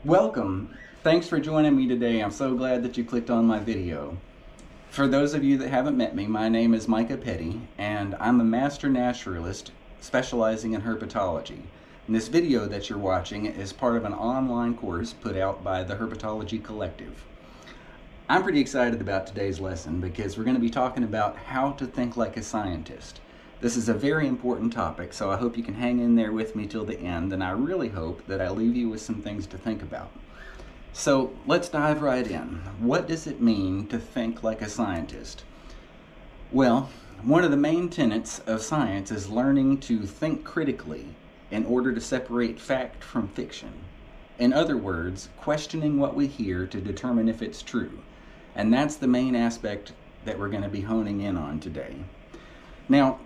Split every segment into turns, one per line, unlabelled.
Welcome. Thanks for joining me today. I'm so glad that you clicked on my video. For those of you that haven't met me, my name is Micah Petty, and I'm a master naturalist specializing in herpetology. And this video that you're watching is part of an online course put out by the Herpetology Collective. I'm pretty excited about today's lesson because we're going to be talking about how to think like a scientist. This is a very important topic, so I hope you can hang in there with me till the end, and I really hope that I leave you with some things to think about. So let's dive right in. What does it mean to think like a scientist? Well, one of the main tenets of science is learning to think critically in order to separate fact from fiction. In other words, questioning what we hear to determine if it's true. And that's the main aspect that we're going to be honing in on today. Now,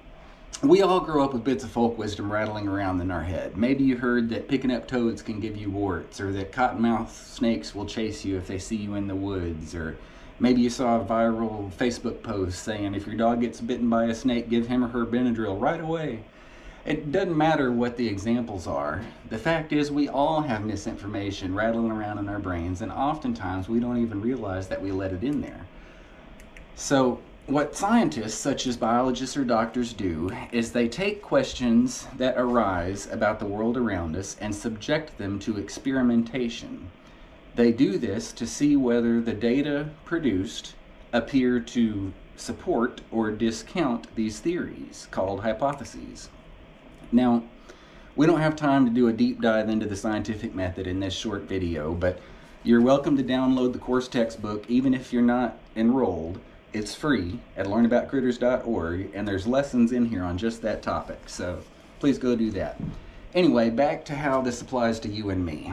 we all grow up with bits of folk wisdom rattling around in our head. Maybe you heard that picking up toads can give you warts, or that cottonmouth snakes will chase you if they see you in the woods, or maybe you saw a viral Facebook post saying if your dog gets bitten by a snake, give him or her Benadryl right away. It doesn't matter what the examples are. The fact is we all have misinformation rattling around in our brains, and oftentimes we don't even realize that we let it in there. So what scientists, such as biologists or doctors, do is they take questions that arise about the world around us and subject them to experimentation. They do this to see whether the data produced appear to support or discount these theories, called hypotheses. Now, we don't have time to do a deep dive into the scientific method in this short video, but you're welcome to download the course textbook even if you're not enrolled. It's free at learnaboutcritters.org, and there's lessons in here on just that topic, so please go do that. Anyway, back to how this applies to you and me.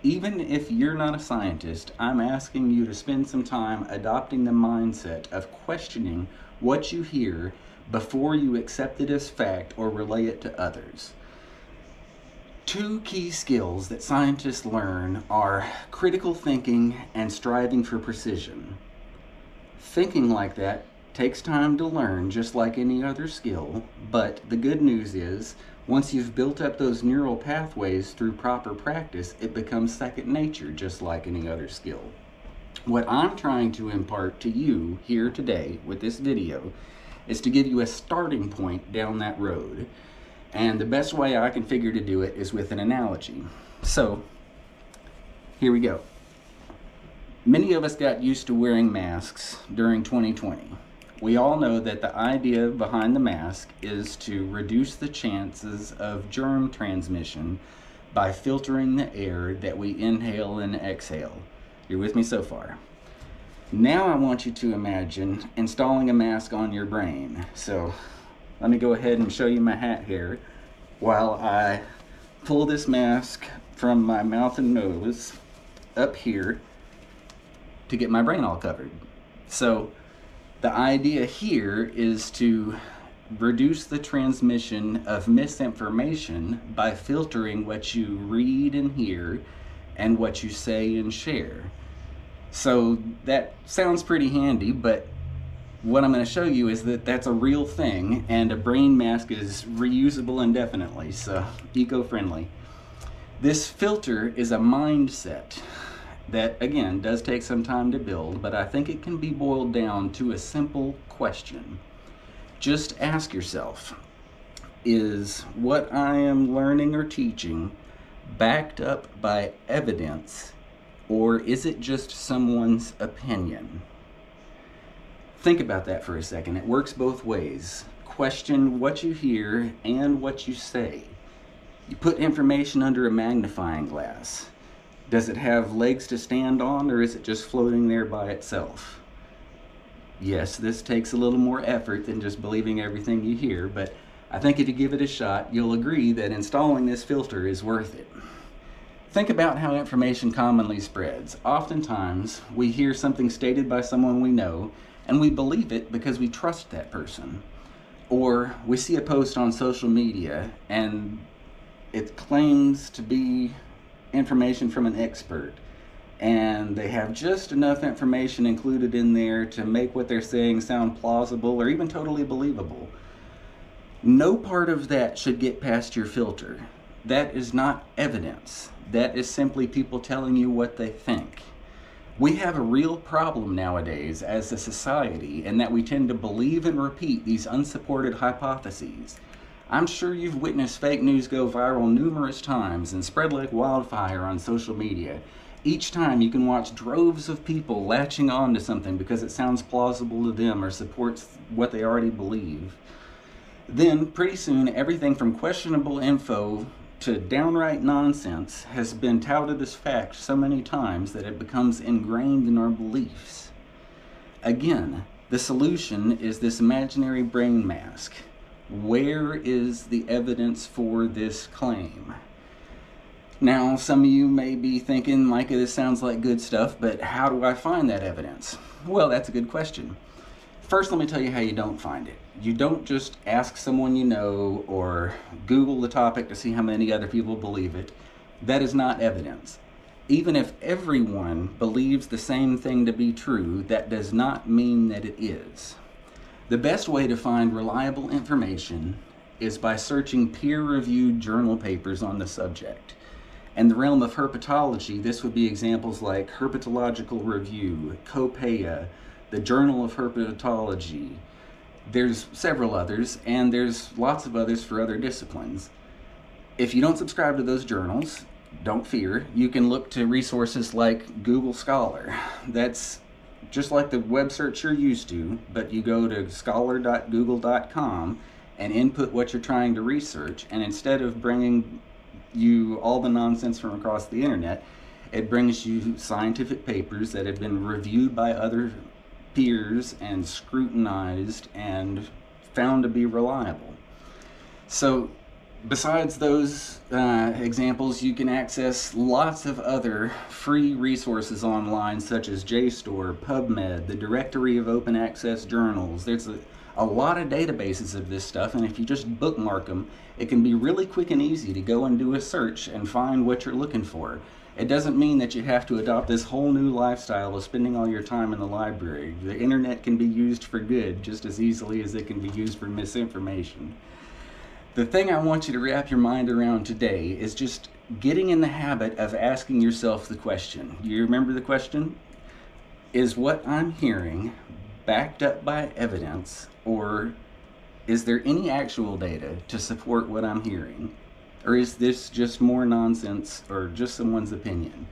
Even if you're not a scientist, I'm asking you to spend some time adopting the mindset of questioning what you hear before you accept it as fact or relay it to others. Two key skills that scientists learn are critical thinking and striving for precision. Thinking like that takes time to learn, just like any other skill, but the good news is, once you've built up those neural pathways through proper practice, it becomes second nature, just like any other skill. What I'm trying to impart to you here today with this video is to give you a starting point down that road. And the best way I can figure to do it is with an analogy. So, here we go. Many of us got used to wearing masks during 2020. We all know that the idea behind the mask is to reduce the chances of germ transmission by filtering the air that we inhale and exhale. You're with me so far? Now I want you to imagine installing a mask on your brain. So let me go ahead and show you my hat here while I pull this mask from my mouth and nose up here to get my brain all covered. So the idea here is to reduce the transmission of misinformation by filtering what you read and hear and what you say and share. So that sounds pretty handy, but what I'm going to show you is that that's a real thing, and a brain mask is reusable indefinitely, so eco-friendly. This filter is a mindset that, again, does take some time to build, but I think it can be boiled down to a simple question. Just ask yourself, is what I am learning or teaching backed up by evidence, or is it just someone's opinion? Think about that for a second. It works both ways. Question what you hear and what you say. You put information under a magnifying glass. Does it have legs to stand on, or is it just floating there by itself? Yes, this takes a little more effort than just believing everything you hear, but I think if you give it a shot, you'll agree that installing this filter is worth it. Think about how information commonly spreads. Oftentimes, we hear something stated by someone we know, and we believe it because we trust that person. Or we see a post on social media, and it claims to be information from an expert, and they have just enough information included in there to make what they're saying sound plausible or even totally believable. No part of that should get past your filter. That is not evidence. That is simply people telling you what they think. We have a real problem nowadays as a society in that we tend to believe and repeat these unsupported hypotheses. I'm sure you've witnessed fake news go viral numerous times and spread like wildfire on social media. Each time you can watch droves of people latching on to something because it sounds plausible to them or supports what they already believe. Then, pretty soon, everything from questionable info to downright nonsense has been touted as fact so many times that it becomes ingrained in our beliefs. Again, the solution is this imaginary brain mask. Where is the evidence for this claim? Now, some of you may be thinking, Micah, this sounds like good stuff, but how do I find that evidence? Well, that's a good question. First, let me tell you how you don't find it. You don't just ask someone you know or Google the topic to see how many other people believe it. That is not evidence. Even if everyone believes the same thing to be true, that does not mean that it is. The best way to find reliable information is by searching peer-reviewed journal papers on the subject. In the realm of herpetology, this would be examples like Herpetological Review, Copeia, the Journal of Herpetology. There's several others, and there's lots of others for other disciplines. If you don't subscribe to those journals, don't fear. You can look to resources like Google Scholar. That's just like the web search you're used to, but you go to scholar.google.com and input what you're trying to research, and instead of bringing you all the nonsense from across the internet, it brings you scientific papers that have been reviewed by other peers and scrutinized and found to be reliable. So besides those examples, you can access lots of other free resources online, such as JSTOR, PubMed, the Directory of Open Access Journals. There's a lot of databases of this stuff, and if you just bookmark them, it can be really quick and easy to go and do a search and find what you're looking for. It doesn't mean that you have to adopt this whole new lifestyle of spending all your time in the library. The internet can be used for good just as easily as it can be used for misinformation. The thing I want you to wrap your mind around today is just getting in the habit of asking yourself the question. You remember the question? Is what I'm hearing backed up by evidence, or is there any actual data to support what I'm hearing? Or is this just more nonsense or just someone's opinion?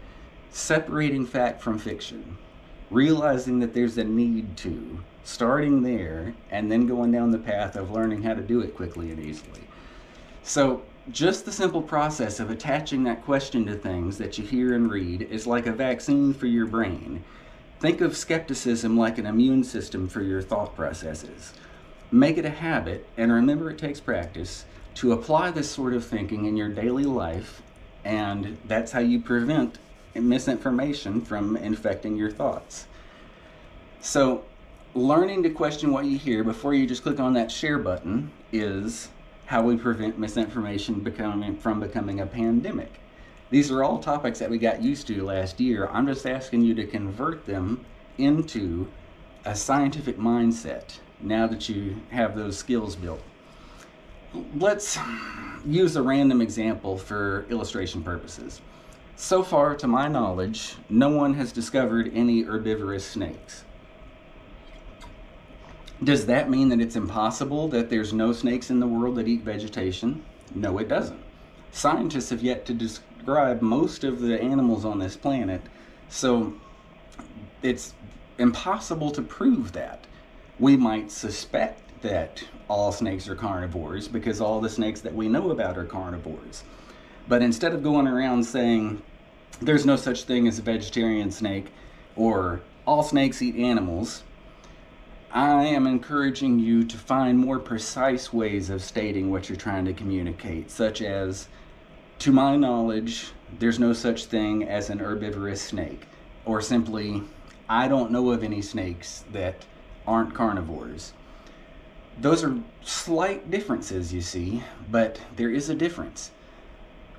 Separating fact from fiction, realizing that there's a need to, starting there, and then going down the path of learning how to do it quickly and easily. So just the simple process of attaching that question to things that you hear and read is like a vaccine for your brain. Think of skepticism like an immune system for your thought processes. Make it a habit, and remember it takes practice, to apply this sort of thinking in your daily life, and that's how you prevent misinformation from infecting your thoughts. So learning to question what you hear before you just click on that share button is how we prevent misinformation from becoming a pandemic. These are all topics that we got used to last year. I'm just asking you to convert them into a scientific mindset now that you have those skills built. Let's use a random example for illustration purposes. So far, to my knowledge, no one has discovered any herbivorous snakes. Does that mean that it's impossible that there's no snakes in the world that eat vegetation? No, it doesn't. Scientists have yet to describe most of the animals on this planet, so it's impossible to prove that. We might suspect that all snakes are carnivores because all the snakes that we know about are carnivores. But instead of going around saying there's no such thing as a vegetarian snake or all snakes eat animals, I am encouraging you to find more precise ways of stating what you're trying to communicate, such as, to my knowledge, there's no such thing as an herbivorous snake, or simply, I don't know of any snakes that aren't carnivores. Those are slight differences, you see, but there is a difference.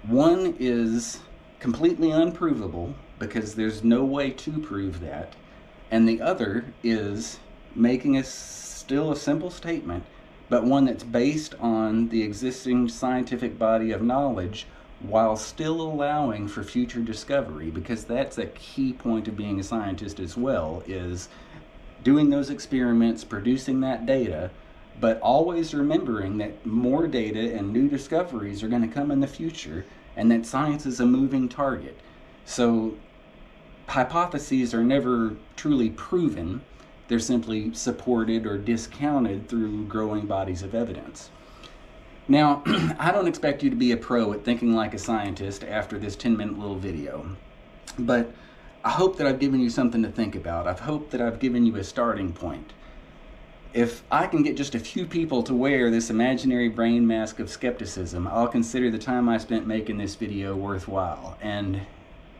One is completely unprovable because there's no way to prove that, and the other is making still a simple statement, but one that's based on the existing scientific body of knowledge while still allowing for future discovery, because that's a key point of being a scientist as well, is doing those experiments, producing that data, but always remembering that more data and new discoveries are going to come in the future, and that science is a moving target. So hypotheses are never truly proven. They're simply supported or discounted through growing bodies of evidence. Now, I don't expect you to be a pro at thinking like a scientist after this 10-minute little video, but I hope that I've given you something to think about. I hope that I've given you a starting point. If I can get just a few people to wear this imaginary brain mask of skepticism, I'll consider the time I spent making this video worthwhile. And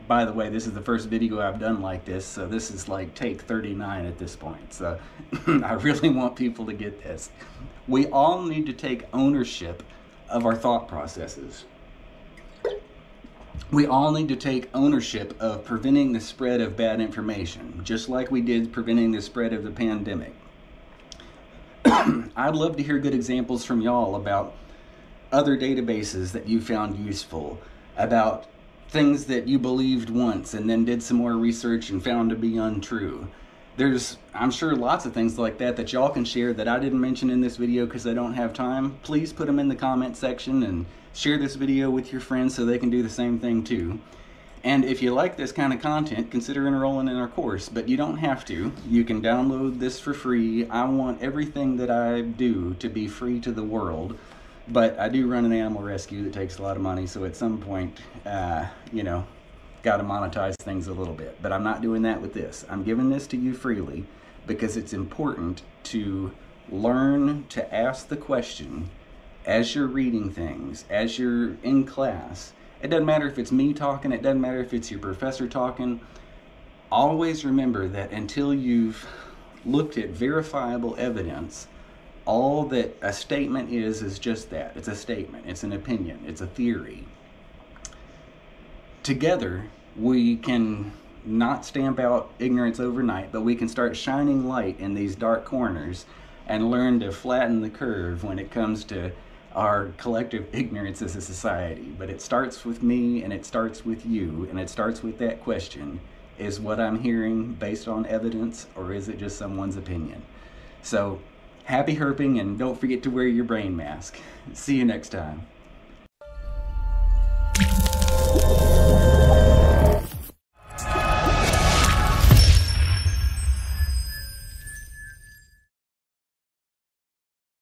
by the way, this is the first video I've done like this, so this is like take 39 at this point. So I really want people to get this. We all need to take ownership of our thought processes. We all need to take ownership of preventing the spread of bad information, just like we did preventing the spread of the pandemic. I'd love to hear good examples from y'all about other databases that you found useful, about things that you believed once and then did some more research and found to be untrue. There's, I'm sure, lots of things like that that y'all can share that I didn't mention in this video because I don't have time. Please put them in the comment section and share this video with your friends so they can do the same thing too. And if you like this kind of content, consider enrolling in our course, but you don't have to. You can download this for free. I want everything that I do to be free to the world, but I do run an animal rescue that takes a lot of money, so at some point, you know, got to monetize things a little bit. But I'm not doing that with this. I'm giving this to you freely because it's important to learn to ask the question as you're reading things, as you're in class. It doesn't matter if it's me talking, it doesn't matter if it's your professor talking. Always remember that until you've looked at verifiable evidence, all that a statement is just that. It's a statement, it's an opinion, it's a theory. Together, we can not stamp out ignorance overnight, but we can start shining light in these dark corners and learn to flatten the curve when it comes to our collective ignorance as a society. But it starts with me, and it starts with you, and it starts with that question: is what I'm hearing based on evidence, or is it just someone's opinion? So happy herping, and don't forget to wear your brain mask. See you next time.